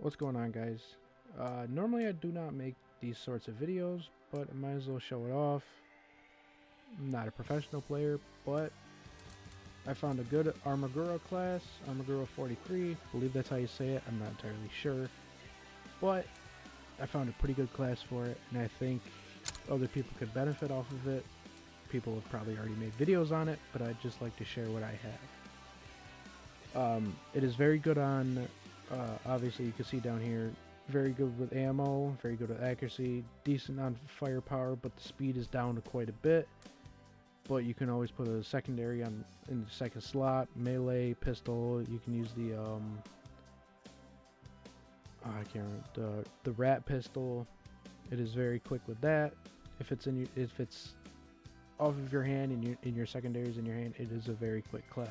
What's going on, guys? Normally I do not make these sorts of videos, but I might as well show it off. I'm not a professional player, but I found a good Armaguerra class, Armaguerra 43, I believe that's how you say it, I'm not entirely sure. But I found a pretty good class for it, and I think other people could benefit off of it. People have probably already made videos on it, but I'd just like to share what I have. It is very good on, obviously you can see down here, very good with ammo, very good with accuracy, decent on firepower, but the speed is down to quite a bit. But you can always put a secondary on in the second slot, melee, pistol. You can use the I can't remember, the rat pistol. It is very quick with that. If it's off of your hand and in your secondaries in your hand, it is a very quick class.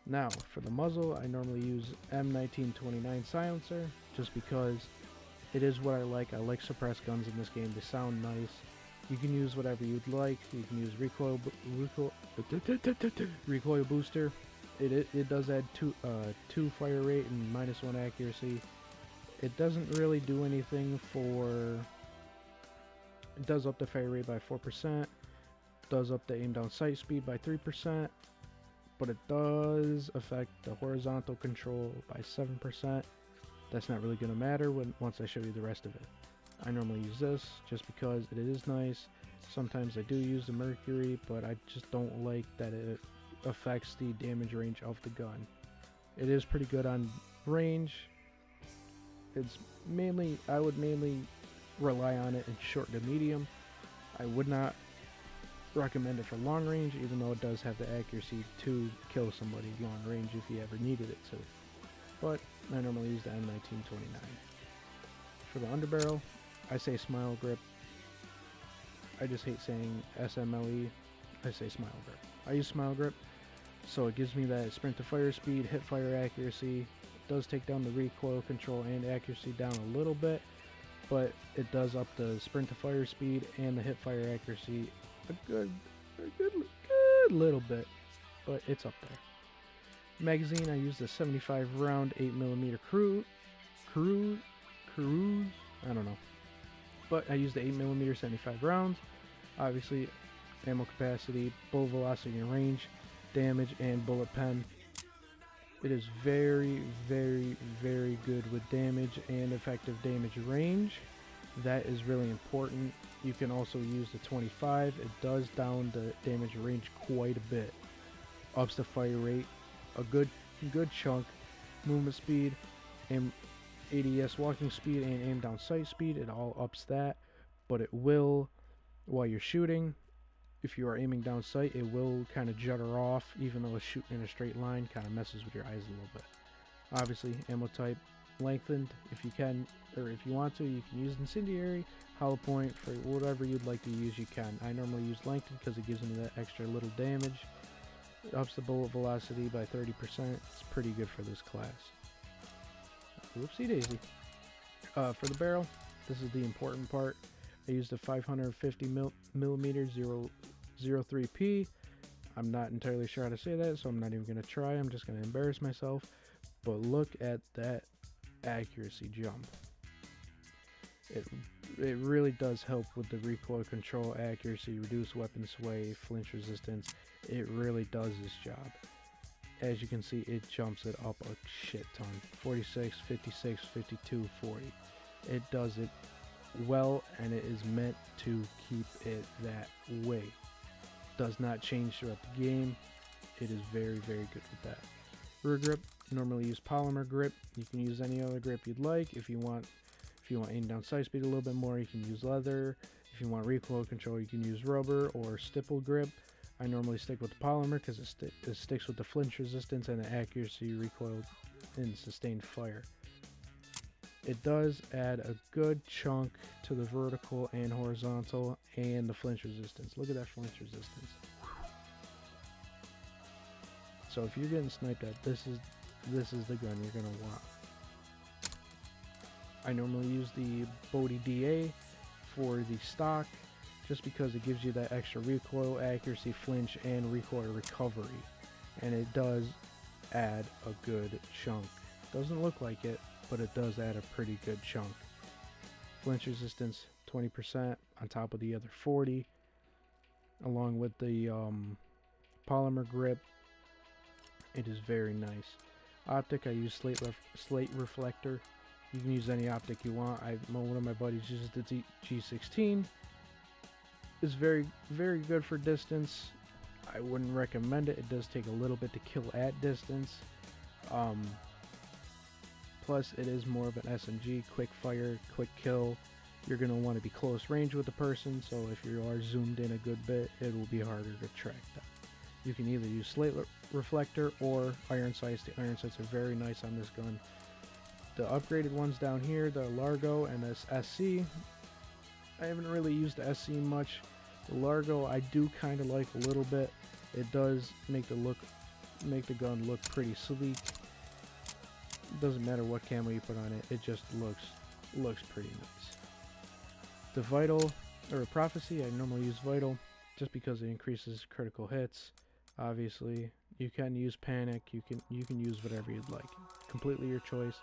Now, for the muzzle, I normally use M1929 silencer, just because it is what I like. I like suppressed guns in this game. They sound nice. You can use whatever you'd like. You can use recoil booster. It does add two fire rate and -1 accuracy. It doesn't really do anything for. It does up the fire rate by 4%. Does up the aim down sight speed by 3%. But it does affect the horizontal control by 7%. That's not really going to matter once I show you the rest of it. I normally use this just because it is nice. Sometimes I do use the mercury, but I just don't like that it affects the damage range of the gun. It is pretty good on range. I would mainly rely on it in short to medium. I would not recommend it for long range, even though it does have the accuracy to kill somebody long range if you ever needed it to. But I normally use the M1929. For the underbarrel, I say smile grip. I just hate saying SMLE. I say smile grip. I use smile grip, so it gives me that sprint to fire speed, hip fire accuracy. It does take down the recoil control and accuracy down a little bit, but it does up the sprint to fire speed and the hip fire accuracy a good little bit, but it's up there. Magazine, I use the 75 round 8mm cruise. I don't know. But I use the 8mm 75 rounds. Obviously, ammo capacity, bullet velocity and range, damage, and bullet pen. It is very, very, very good with damage and effective damage range. That is really important. You can also use the 25. It does down the damage range quite a bit. Ups the fire rate a good chunk. Movement speed and ADS walking speed and aim down sight speed, it all ups that, but it will, while you're shooting, if you are aiming down sight, it will kind of judder off, even though it's shooting in a straight line, kind of messes with your eyes a little bit. Obviously, ammo type lengthened, if you can, or if you want to, you can use incendiary, hollow point, for whatever you'd like to use, you can. I normally use lengthened because it gives me that extra little damage. It ups the bullet velocity by 30%. It's pretty good for this class. Whoopsie daisy. For the barrel, this is the important part. I used a 550mm 003P. I'm not entirely sure how to say that, so I'm not even going to try. I'm just going to embarrass myself. But look at that accuracy jump. It really does help with the recoil control, accuracy, reduce weapon sway, flinch resistance. It really does this job. As you can see, it jumps it up a shit ton. 46, 56, 52, 40. It does it well, and it is meant to keep it that way. Does not change throughout the game. It is very, very good with that. Rear grip, normally use polymer grip. You can use any other grip you'd like. If you want aim down sight speed a little bit more, you can use leather. If you want recoil control, you can use rubber or stipple grip. I normally stick with the polymer because it sticks with the flinch resistance and the accuracy, recoil, and sustained fire. It does add a good chunk to the vertical and horizontal and the flinch resistance. Look at that flinch resistance. So if you're getting sniped at, this is the gun you're gonna want. I normally use the Bodhi DA for the stock, just because it gives you that extra recoil, accuracy, flinch, and recoil recovery. And it does add a good chunk. Doesn't look like it, but it does add a pretty good chunk. Flinch resistance 20% on top of the other 40, along with the polymer grip. It is very nice. Optic, I use slate reflector. You can use any optic you want. One of my buddies uses the G16. It's very, very good for distance. I wouldn't recommend it. It does take a little bit to kill at distance. Plus, it is more of an SMG, quick fire, quick kill. You're going to want to be close range with the person, so if you are zoomed in a good bit, it will be harder to track them. You can either use slate reflector or iron sights. The iron sights are very nice on this gun. The upgraded ones down here, the Largo and this SC, I haven't really used the SC much. The Largo I do kind of like a little bit. It does make the gun look pretty sleek. It doesn't matter what camo you put on it, it just looks pretty nice. The Vital or Prophecy, I normally use Vital just because it increases critical hits. Obviously, you can use Panic, you can use whatever you'd like. Completely your choice.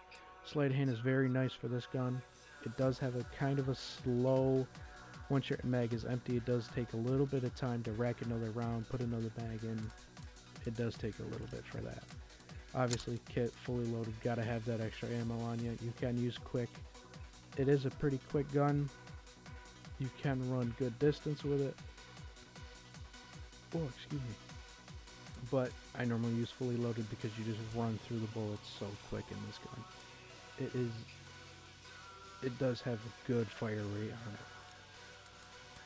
Sleight of hand is very nice for this gun. It does have a kind of a slow, once your mag is empty, it does take a little bit of time to rack another round, put another mag in. It does take a little bit for that. Obviously, kit fully loaded, gotta have that extra ammo on you. You can use quick. It is a pretty quick gun. You can run good distance with it. Oh, excuse me. But I normally use fully loaded because you just run through the bullets so quick in this gun. It does have a good fire rate on it.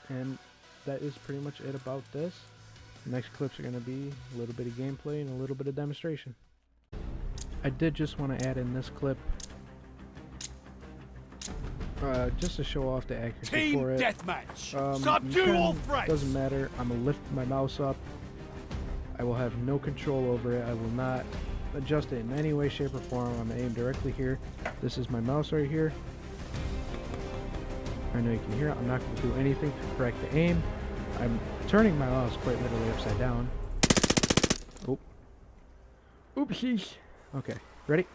And that is pretty much it about this. The next clips are going to be a little bit of gameplay and a little bit of demonstration. I did just want to add in this clip just to show off the accuracy Team for it. deathmatch. Subdue all threats. Doesn't matter. I'm gonna lift my mouse up. I will have no control over it. I will not adjust it in any way, shape, or form. I'm gonna aim directly here. This is my mouse right here. I know you can hear it. I'm not going to do anything to correct the aim. I'm turning my mouse quite literally upside down. Oh. Oopsies. Okay, ready?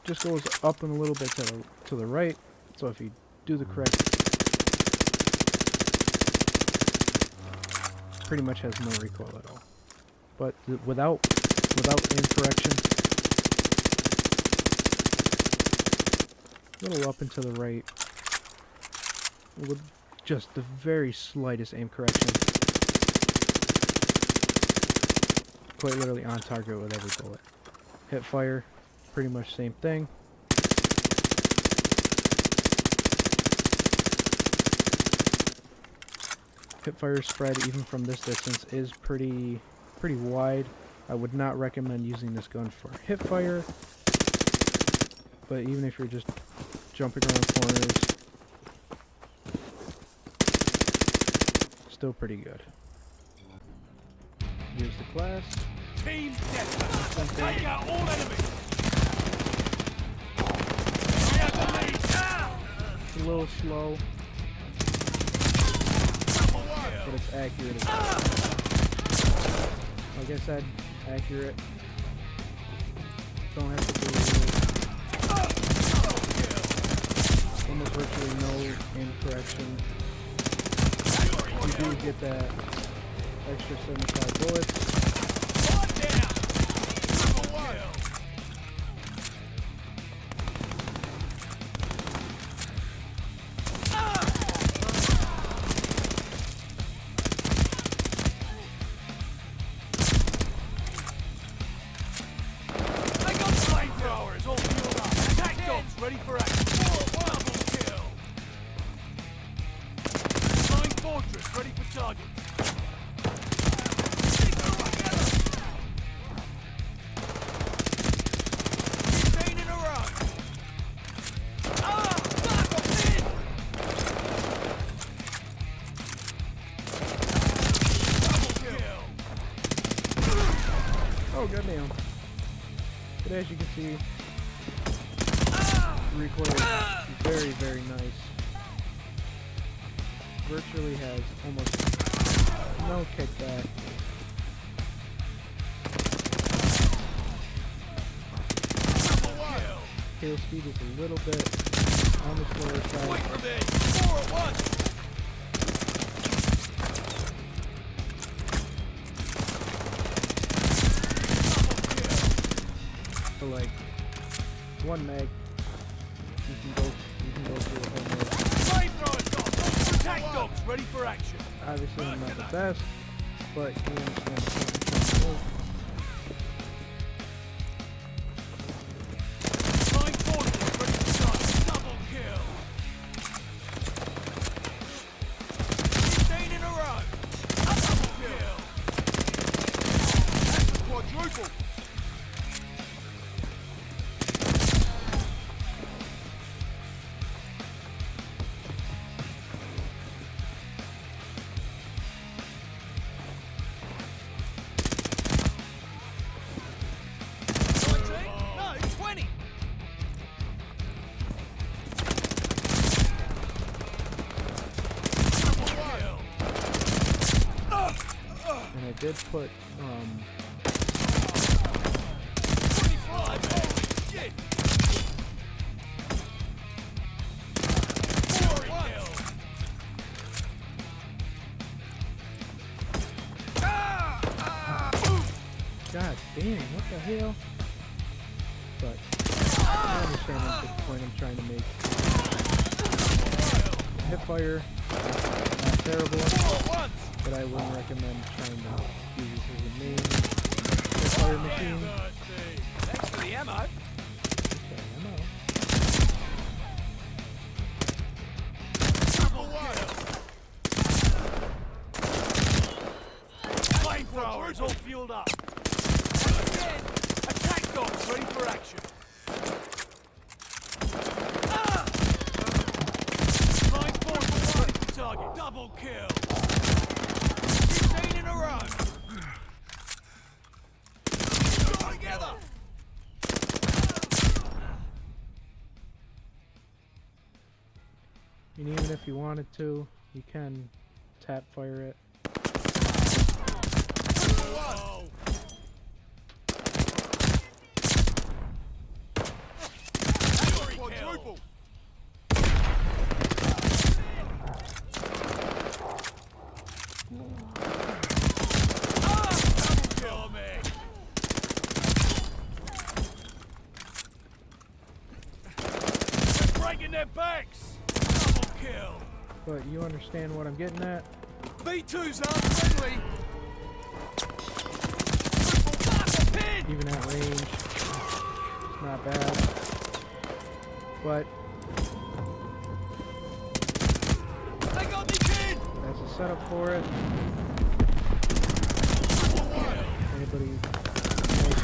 Just goes up and a little bit to the right. So if you do the correct, pretty much has no recoil at all. But without aim correction, a little up and to the right, with just the very slightest aim correction. Quite literally on target with every bullet. Hit fire, pretty much same thing. Hip fire spread, even from this distance, is pretty wide. I would not recommend using this gun for hip fire, but even if you're just jumping around corners, still pretty good. Here's the class. Team deathmatch. Take out all enemies. It's a little slow, but it's accurate as well. Like I said, accurate. Don't have to do almost virtually no aim correction. You do get that extra 75 bullets. Ready for action. Double kill. Flying fortress ready for target. Chain in a row. Double kill. Oh, goddamn. But as you can see, recoil is very, very nice. Virtually has almost no kickback. kill speed is a little bit on the slower side. Wait for me! 4 at once! So like, one mag, you can go through the whole mag. Flamethrower dogs! Attack dogs ready for action! Obviously I'm not the best, but you understand the point I'm trying to make. Flying forces ready to start! Double kill! 15 in a row! Double kill! That's a quadruple! And I did put 25! Holy shit! 4 kills! God damn, what the hell? But I understand the point I'm trying to make. Hip fire, not terrible, 4 at once! but I wouldn't recommend trying to use this as a main hip fire machine. Thanks for the ammo. Okay, I know. Double kill! Flamethrowers all fueled up. Again, attack dogs ready for action. Flying forces ready to target. Double kill. 15 in a row. Go together. And even if you wanted to, you can tap fire it. Whoa. Quadruple. Double kill me. They're breaking their backs. Double kill. But you understand what I'm getting at? B2's unfriendly. Triple blast pin. Even at range, it's not bad. But They got the pin. that's a setup for it. Anybody knows a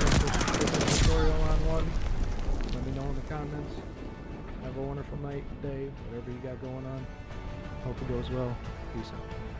tutorial on one? Let me know in the comments. Have a wonderful night, day, whatever you got going on. Hope it goes well. Peace out.